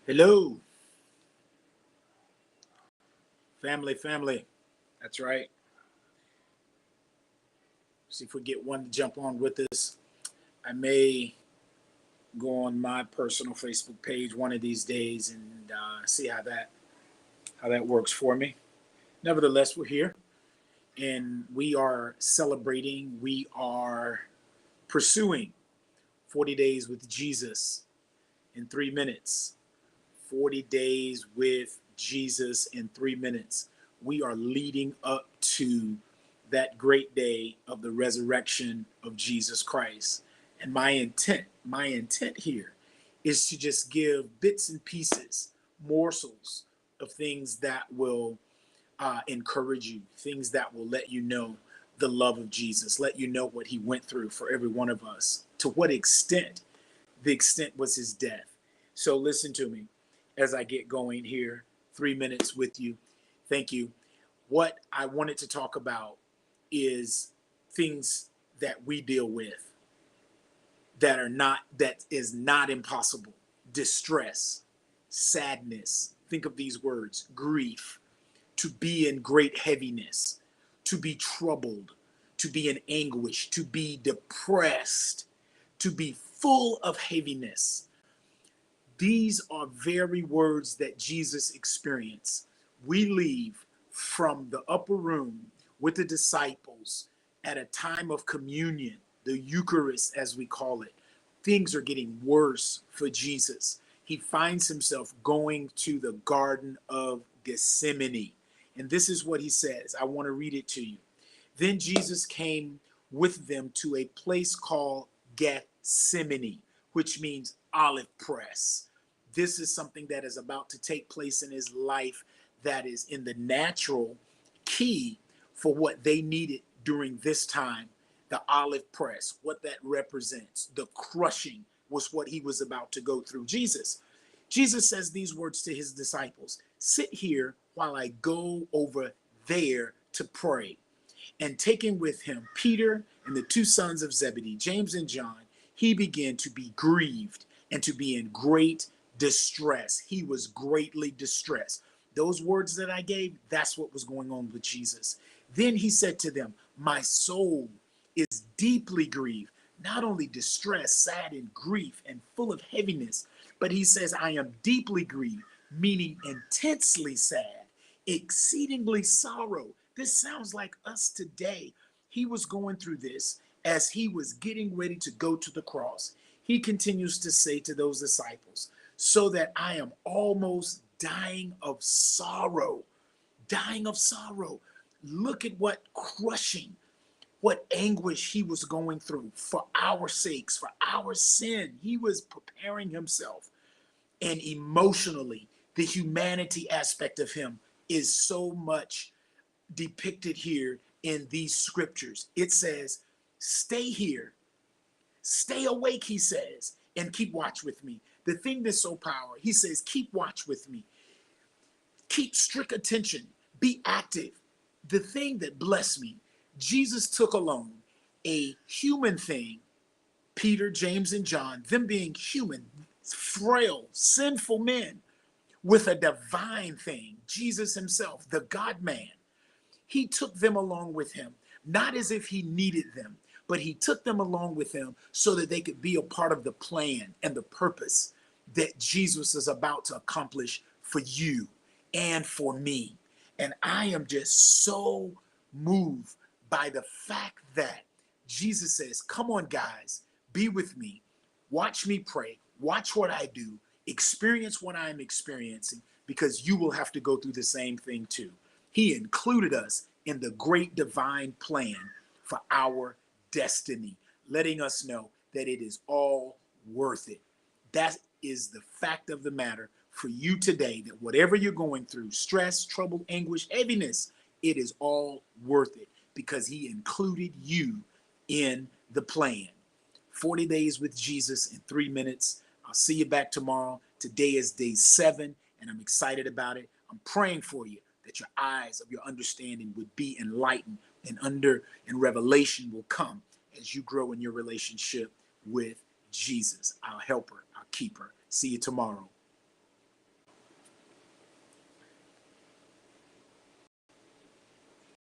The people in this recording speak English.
Hello, family. That's right. See if we get one to jump on with us. I may go on my personal Facebook page one of these days and see how that works for me. Nevertheless, we're here and we are celebrating. We are pursuing 40 days with Jesus in 3 minutes. 40 days with Jesus in 3 minutes. We are leading up to that great day of the resurrection of Jesus Christ. And my intent here is to just give bits and pieces, morsels of things that will encourage you, things that will let you know the love of Jesus, let you know what he went through for every one of us, to what extent. The extent was his death. So listen to me as I get going here. 3 minutes with you. Thank you. What I wanted to talk about is things that we deal with that is not impossible. Distress, sadness. Think of these words: grief, to be in great heaviness, to be troubled, to be in anguish, to be depressed, to be full of heaviness. These are very words that Jesus experienced. We leave from the upper room with the disciples at a time of communion, the Eucharist as we call it. Things are getting worse for Jesus. He finds himself going to the Garden of Gethsemane. And this is what he says. I want to read it to you. Then Jesus came with them to a place called Gethsemane, which means olive press. This is something that is about to take place in his life that is in the natural key for what they needed during this time. The olive press, what that represents, the crushing was what he was about to go through. Jesus says these words to his disciples: sit here while I go over there to pray. And taking with him Peter and the two sons of Zebedee, James and John, he began to be grieved and to be in great distress. He was greatly distressed. Those words that I gave, that's what was going on with Jesus. Then he said to them, my soul is deeply grieved, not only distressed, sad, and grief, and full of heaviness, but he says, I am deeply grieved, meaning intensely sad, exceedingly sorrow. This sounds like us today. He was going through this as he was getting ready to go to the cross. He continues to say to those disciples, so that I am almost dying of sorrow. Dying of sorrow. Look at what crushing, what anguish he was going through for our sakes, for our sin. He was preparing himself. And emotionally, the humanity aspect of him is so much depicted here in these scriptures. It says, stay here, stay awake, he says, and keep watch with me. The thing that's so powerful, he says, keep watch with me. Keep strict attention. Be active. The thing that blessed me, Jesus took alone a human thing, Peter, James, and John, them being human, frail, sinful men, with a divine thing, Jesus himself, the God man. He took them along with him, not as if he needed them, but he took them along with him so that they could be a part of the plan and the purpose that Jesus is about to accomplish for you and for me. And I am just so moved by the fact that Jesus says, come on, guys, be with me. Watch me pray. Watch what I do. Experience what I'm experiencing, because you will have to go through the same thing too. He included us in the great divine plan for our destiny, letting us know that it is all worth it. That is the fact of the matter for you today, that whatever you're going through, stress, trouble, anguish, heaviness, it is all worth it because he included you in the plan. 40 days with Jesus in 3 minutes. I'll see you back tomorrow. Today is day 7, and I'm excited about it. I'm praying for you that your eyes of your understanding would be enlightened, and revelation will come as you grow in your relationship with Jesus, our helper, our keeper. See you tomorrow.